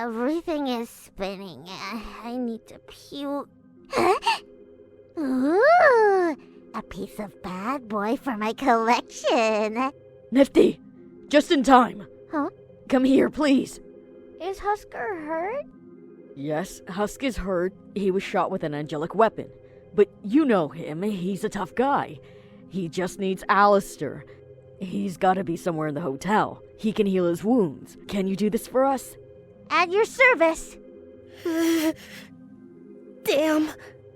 Everything is spinning. I need to puke. Ooh, a piece of bad boy for my collection. Nifty, just in time. Huh? Come here, please. Is Husker hurt? Yes, Husk is hurt. He was shot with an angelic weapon. But you know him, he's a tough guy. He just needs Alistair. He's gotta be somewhere in the hotel. He can heal his wounds. Can you do this for us? At your service. Damn,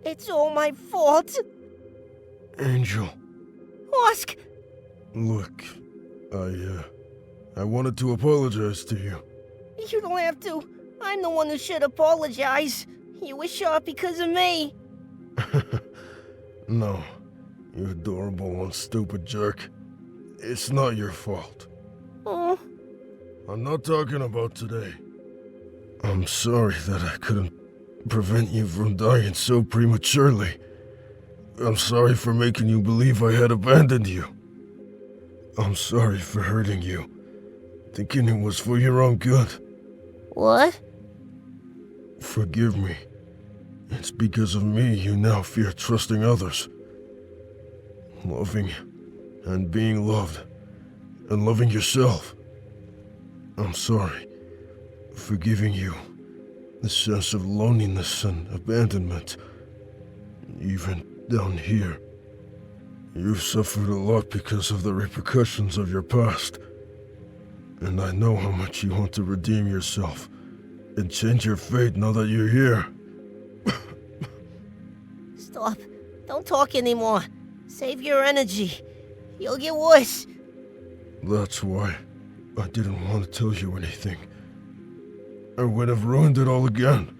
it's all my fault. Angel, Husk! look, I wanted to apologize to you. You don't have to. I'm the one who should apologize. You were shot because of me. No, you adorable and stupid jerk. It's not your fault. Oh, I'm not talking about today. I'm sorry that I couldn't prevent you from dying so prematurely. I'm sorry for making you believe I had abandoned you. I'm sorry for hurting you, thinking it was for your own good. what? Forgive me. It's because of me you now fear trusting others. Loving and being loved, and loving yourself. I'm sorry for giving you the sense of loneliness and abandonment. Even down here, you've suffered a lot because of the repercussions of your past. And I know how much you want to redeem yourself and change your fate now that you're here. Stop. Don't talk anymore. Save your energy. You'll get worse. That's why I didn't want to tell you anything. I would have ruined it all again.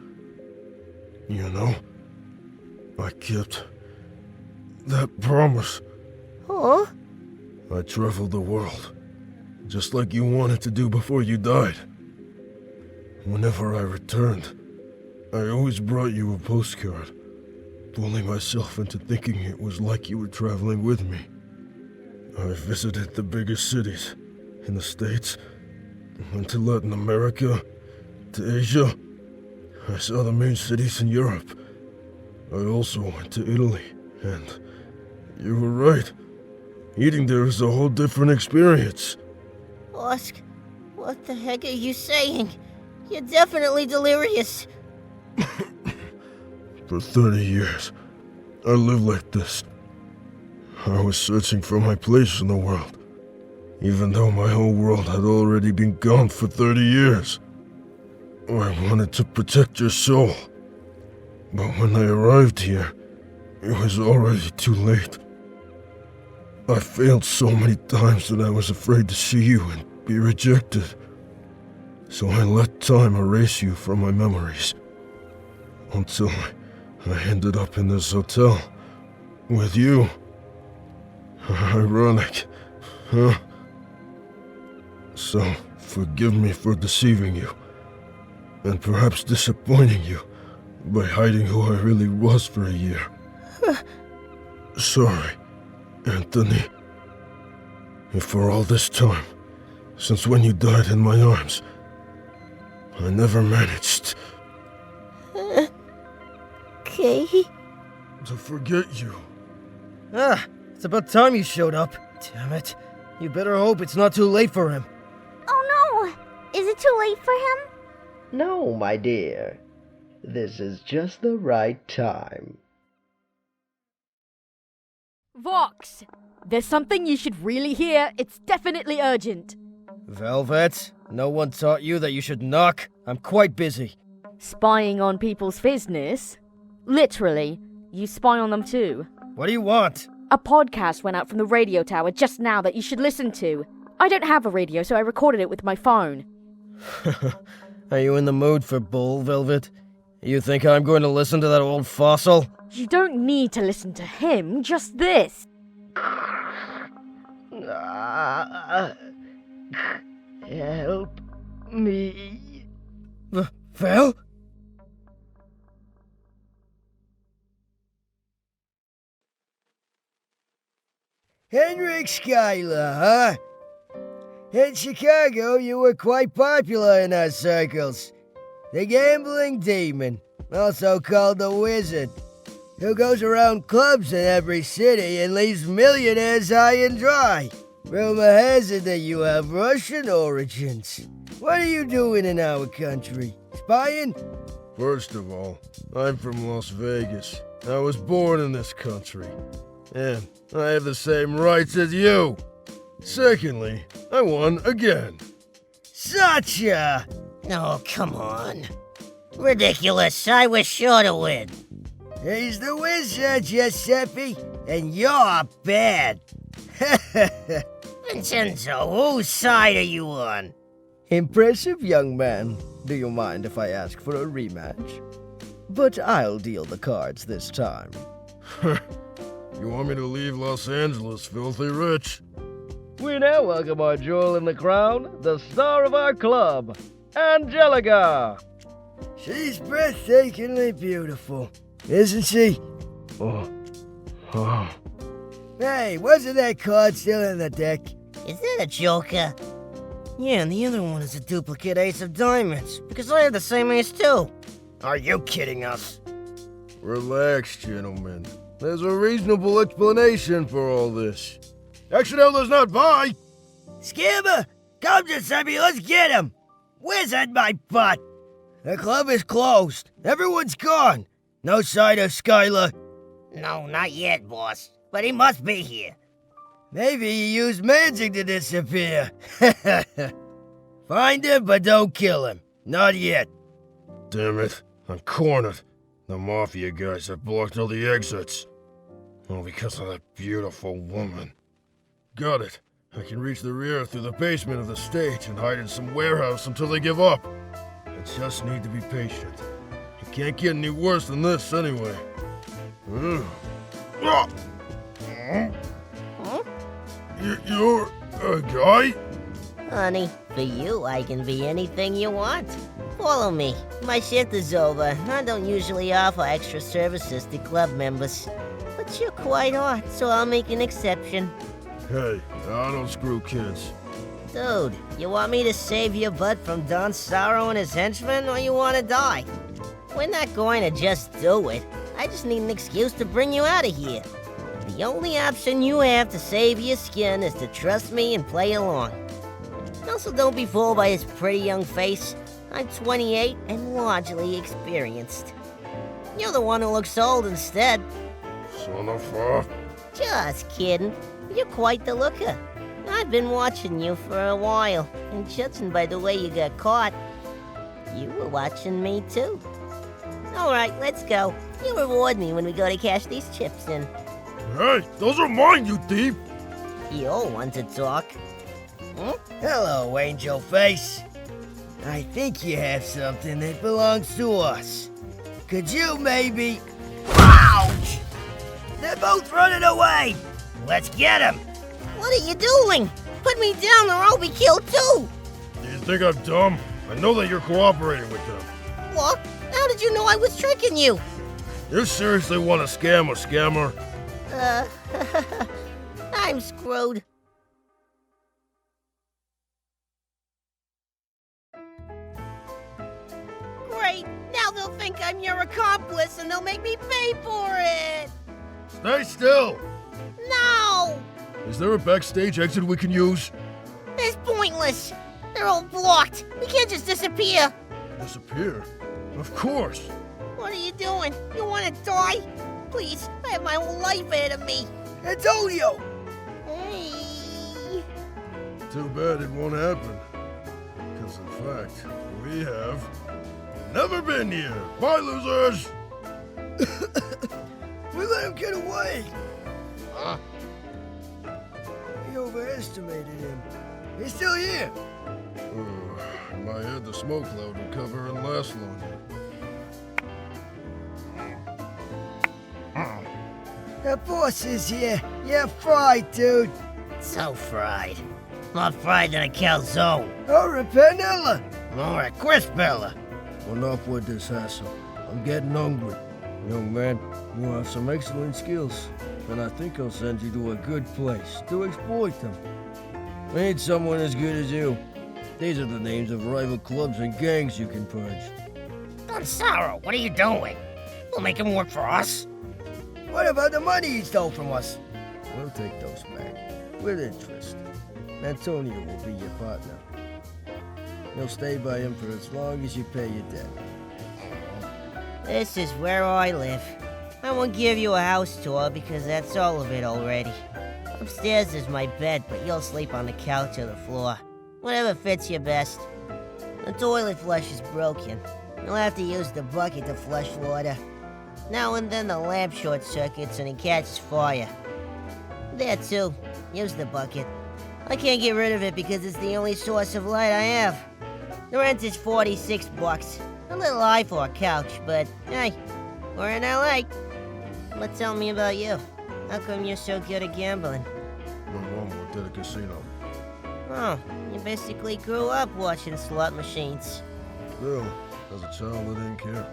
You know, I kept that promise. Huh? I traveled the world, just like you wanted to do before you died. Whenever I returned, I always brought you a postcard, fooling myself into thinking it was like you were traveling with me. I visited the biggest cities in the States, went to Latin America, to Asia. I saw the main cities in Europe. I also went to Italy, and you were right. Eating there is a whole different experience. Husk, what the heck are you saying? You're definitely delirious. For 30 years, I lived like this. I was searching for my place in the world, even though my whole world had already been gone for 30 years. I wanted to protect your soul, but when I arrived here, it was already too late. I failed so many times that I was afraid to see you and be rejected. So I let time erase you from my memories. Until I ended up in this hotel with you. Ironic, huh? So forgive me for deceiving you, and perhaps disappointing you by hiding who I really was for a year. Sorry, Anthony. And for all this time, since when you died in my arms, I never managed Okay. to forget you. It's about time you showed up. Damn it. You better hope it's not too late for him. Oh no! Is it too late for him? No, my dear. This is just the right time. Vox! There's something you should really hear. It's definitely urgent. Velvet, no one taught you that you should knock. I'm quite busy. Spying on people's business? Literally. You spy on them too. What do you want? A podcast went out from the radio tower just now that you should listen to. I don't have a radio, so I recorded it with my phone. Are you in the mood for bull, Velvet? You think I'm going to listen to that old fossil? You don't need to listen to him, just this. Help me. Vel? Henrik Schuyler, huh? In Chicago, you were quite popular in our circles. the gambling demon, also called the wizard, who goes around clubs in every city and leaves millionaires high and dry. Rumor has it that you have Russian origins. What are you doing in our country? Spying? First of all, I'm from Las Vegas. I was born in this country. And I have the same rights as you. Secondly, I won again. Sacha! Oh, come on. Ridiculous. I was sure to win. He's the wizard, Giuseppe, and you're bad. Vincenzo, whose side are you on? Impressive, young man. Do you mind if I ask for a rematch? But I'll deal the cards this time. You want me to leave Los Angeles filthy rich? We now welcome our jewel in the crown, the star of our club, Angelica. She's breathtakingly beautiful, isn't she? Oh. Hey, wasn't that card still in the deck? Is that a joker? Yeah, and the other one is a duplicate ace of diamonds, because I have the same ace too. Are you kidding us? Relax, gentlemen. There's a reasonable explanation for all this. Accidental does not buy! Scammer! Come, Giuseppe, let's get him! Wizard my butt! The club is closed. Everyone's gone. No sign of Skylar. No, not yet, boss. But he must be here. Maybe he used magic to disappear. Find him, but don't kill him. Not yet. Damn it, I'm cornered. The Mafia guys have blocked all the exits. All because of that beautiful woman. Got it. I can reach the rear through the basement of the stage and hide in some warehouse until they give up. I just need to be patient. It can't get any worse than this anyway. You're a guy? Honey, for you, I can be anything you want. Follow me. My shift is over. I don't usually offer extra services to club members. But you're quite hot, so I'll make an exception. Hey, I don't screw kids. Dude, you want me to save your butt from Don Sorrow and his henchmen, or you want to die? We're not going to just do it. I just need an excuse to bring you out of here. The only option you have to save your skin is to trust me and play along. Also, don't be fooled by his pretty young face. I'm 28 and largely experienced. You're the one who looks old instead. Son of a... Just kidding. You're quite the looker. I've been watching you for a while, and judging by the way you got caught, you were watching me too. Alright, let's go. You reward me when we go to cash these chips in. Hey, those are mine, you thief! You all want to talk. Hello, Angel Face. I think you have something that belongs to us. Could you maybe... Ouch! They're both running away! Let's get them! What are you doing? Put me down or I'll be killed too! Do you think I'm dumb? I know that you're cooperating with them. What? How did you know I was tricking you? You seriously want to scam a scammer? I'm screwed. Great! Now they'll think I'm your accomplice and they'll make me pay for it! Stay still! No! Is there a backstage exit we can use? It's pointless! They're all blocked! We can't just disappear! Disappear? Of course! What are you doing? You want to die? Please, I have my whole life ahead of me! Antonio! Hey! Too bad it won't happen. Because in fact, we have never been here. Bye, losers! We let him get away! Huh? We overestimated him. He's still here! In my head, the smoke cloud would cover and last longer. The boss is here. You're fried, dude. So fried. More fried than a calzone. Or a panella. Or a crispella. Enough with this hassle. I'm getting hungry. Young man, you have some excellent skills, and I think I'll send you to a good place to exploit them. I need someone as good as you. These are the names of rival clubs and gangs you can purge. Don Sorrow, what are you doing? We'll make him work for us. What about the money he stole from us? We'll take those back, with interest. Antonio will be your partner. You'll stay by him for as long as you pay your debt. This is where I live. I won't give you a house tour because that's all of it already. Upstairs is my bed, but you'll sleep on the couch or the floor. Whatever fits you best. The toilet flush is broken. You'll have to use the bucket to flush water. Now and then the lamp short circuits and it catches fire. There too, use the bucket. I can't get rid of it because it's the only source of light I have. The rent is $46. A little high for a couch, but hey, we're in LA. But tell me about you. How come you're so good at gambling? My mom worked at a casino. Oh, you basically grew up watching slot machines. Still, as a child, I didn't care.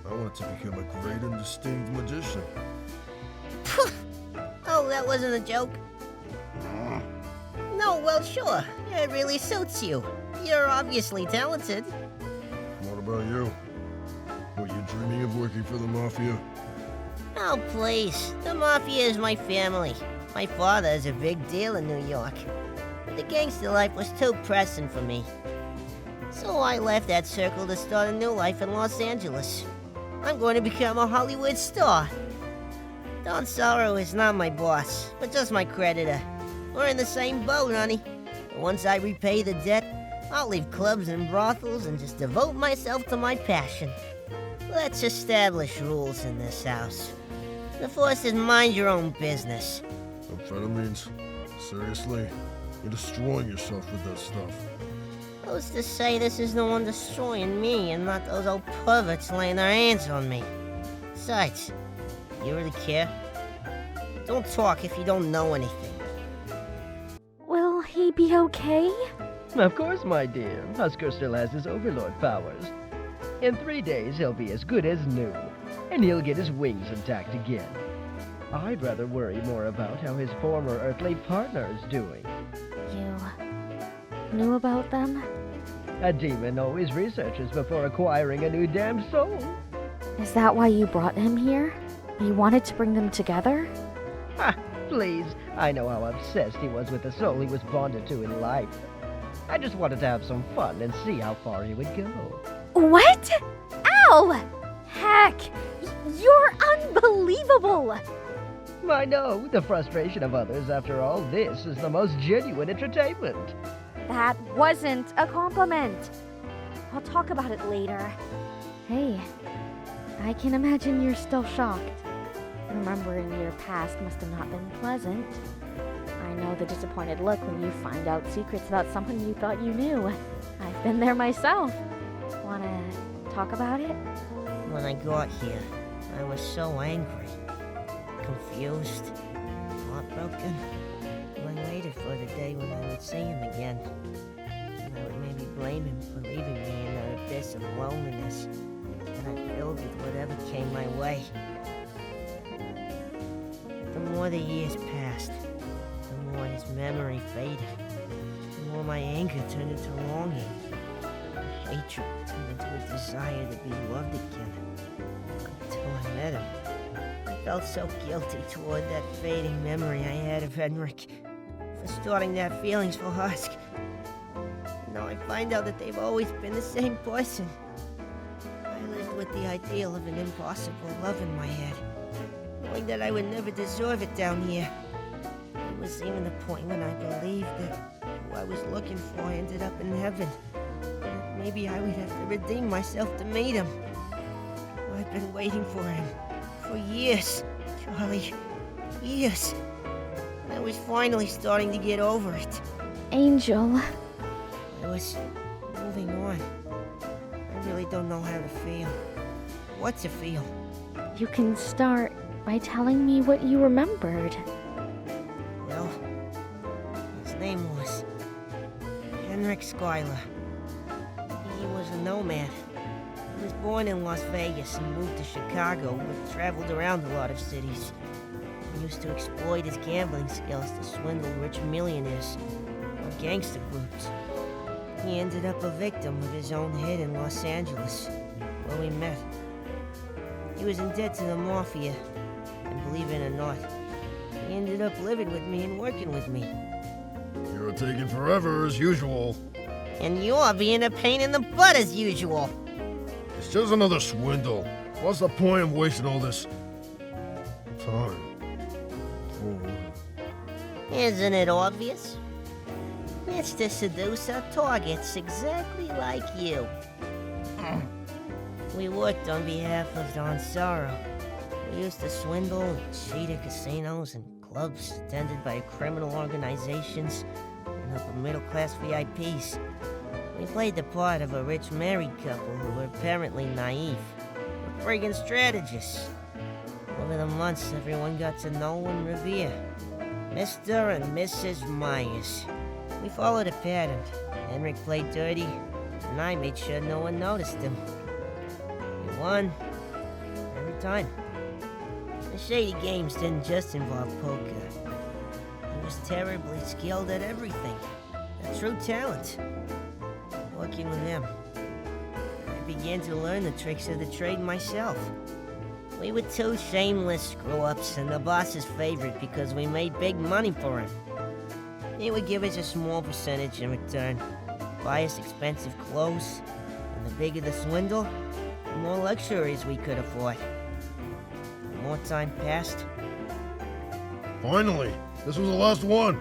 I wanted to become a great and distinct magician. Oh, that wasn't a joke? No, well, sure. It really suits you. You're obviously talented. What about you? Were you dreaming of working for the Mafia? Oh, please. The Mafia is my family. My father is a big deal in New York. But the gangster life was too pressing for me. So I left that circle to start a new life in Los Angeles. I'm going to become a Hollywood star. Don Sorrow is not my boss, but just my creditor. We're in the same boat, honey. But once I repay the debt, I'll leave clubs and brothels and just devote myself to my passion. Let's establish rules in this house. The force is mind your own business. Amphetamines? Seriously? You're destroying yourself with that stuff. Who's to say this is the one destroying me and not those old perverts laying their hands on me? Besides, you really care? Don't talk if you don't know anything. Will he be okay? Of course, my dear. Husker still has his overlord powers. In 3 days, he'll be as good as new, and he'll get his wings intact again. I'd rather worry more about how his former earthly partner is doing. You knew about them? A demon always researches before acquiring a new damned soul. Is that why you brought him here? You wanted to bring them together? Ha! Please, I know how obsessed he was with the soul he was bonded to in life. I just wanted to have some fun and see how far he would go. What? Ow! Heck! You're unbelievable! I know, the frustration of others after all this is the most genuine entertainment. That wasn't a compliment. I'll talk about it later. Hey, I can imagine you're still shocked. Remembering your past must have not been pleasant. I know the disappointed look when you find out secrets about someone you thought you knew. I've been there myself. Wanna talk about it? When I got here, I was so angry, confused, heartbroken. I waited for the day when I would see him again. And I would maybe blame him for leaving me in that abyss of loneliness that I filled with whatever came my way. But the more the years passed, the more his memory faded. The more my anger turned into longing. My hatred turned into a desire to be loved again. Until I met him. I felt so guilty toward that fading memory I had of Henrik. For starting to have feelings for Husk. Now I find out that they've always been the same person. I lived with the ideal of an impossible love in my head, knowing that I would never deserve it down here. It was even the point when I believed that who I was looking for ended up in heaven. And that maybe I would have to redeem myself to meet him. I've been waiting for him for years, Charlie. Years. I was finally starting to get over it. Angel. I was moving on. I really don't know how to feel. What to feel. You can start by telling me what you remembered. Well, his name was Henrik Schuyler. He was a nomad. He was born in Las Vegas and moved to Chicago, but traveled around a lot of cities. He used to exploit his gambling skills to swindle rich millionaires or gangster groups. He ended up a victim of his own hit in Los Angeles, where we met. He was in debt to the Mafia, and believe it or not, he ended up living with me and working with me. You're taking forever as usual. And you're being a pain in the butt as usual. It's just another swindle. What's the point of wasting all this time? Isn't it obvious? Mr. Seducer targets exactly like you. We worked on behalf of Don Sorrow. We used to swindle and cheat at casinos and clubs attended by criminal organizations and upper middle-class VIPs. We played the part of a rich married couple who were apparently naive. We're friggin' strategists. Over the months, everyone got to know and revere Mr. and Mrs. Myers. We followed a pattern. Henrik played dirty, and I made sure no one noticed him. We won. Every time. The shady games didn't just involve poker. He was terribly skilled at everything. A true talent. Working with him, I began to learn the tricks of the trade myself. We were two shameless screw-ups and the boss's favorite because we made big money for him. He would give us a small percentage in return, buy us expensive clothes, and the bigger the swindle, the more luxuries we could afford. The more time passed, Finally, this was the last one.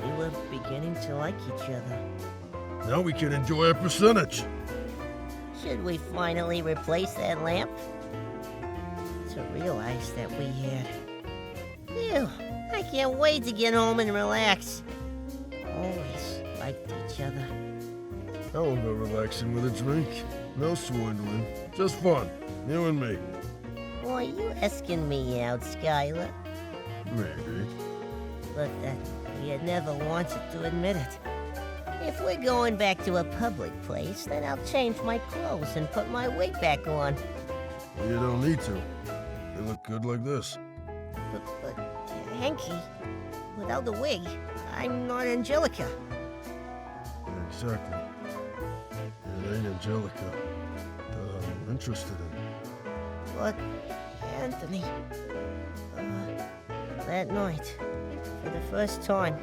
we were beginning to like each other. Now we can enjoy our percentage. Should we finally replace that lamp? To realize that we had... Phew, I can't wait to get home and relax. Always liked each other. How about relaxing with a drink? No swindling. Just fun. You and me. Boy, you asking me out, Skylar. Maybe. But you never wanted to admit it. If we're going back to a public place, then I'll change my clothes and put my wig back on. You don't need to. You look good like this. But Hanky, without the wig, I'm not Angelica. Exactly. It ain't Angelica that I'm interested in. But, Anthony, that night, for the first time,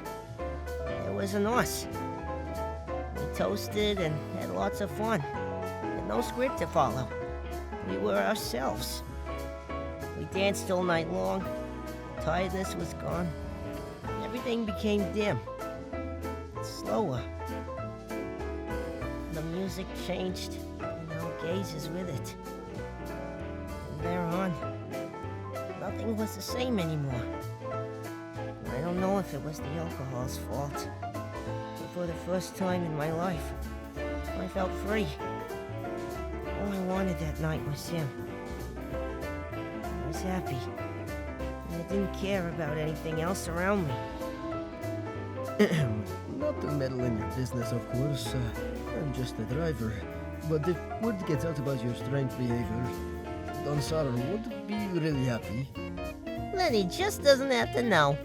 there was an us. We toasted and had lots of fun, with no script to follow. We were ourselves. We danced all night long. Tiredness was gone. Everything became dim, slower. The music changed, and our gazes with it. From there on, nothing was the same anymore. I don't know if it was the alcohol's fault, but for the first time in my life, I felt free. All I wanted that night was him. I was happy, and I didn't care about anything else around me. Not to meddle in your business, of course. I'm just a driver. But if word gets out about your strange behavior, Don Sarah would be really happy. Then he just doesn't have to know.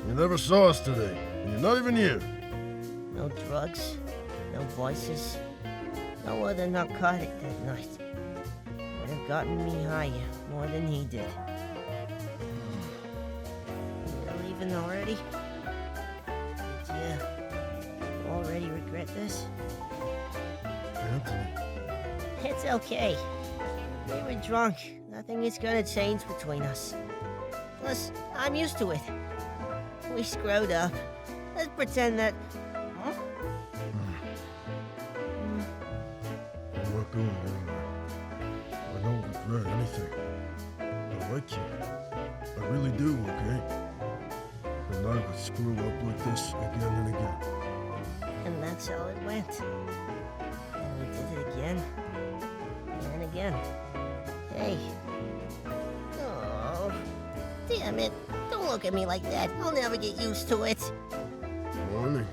You never saw us today, and you're not even here. No drugs, no voices, no other narcotic that night. Would have gotten me higher more than he did. You're leaving already? Did you already regret this? Anthony. It's okay. We were drunk. Nothing is gonna change between us. Plus, I'm used to it. We screwed up. Let's pretend that... Huh? I'm not going anywhere. I don't regret anything. I like you. I really do, okay? And I would screw up like this again and again. And that's how it went. And we did it again. And again. Hey. Oh. Damn it. Don't look at me like that. I'll never get used to it. Morning.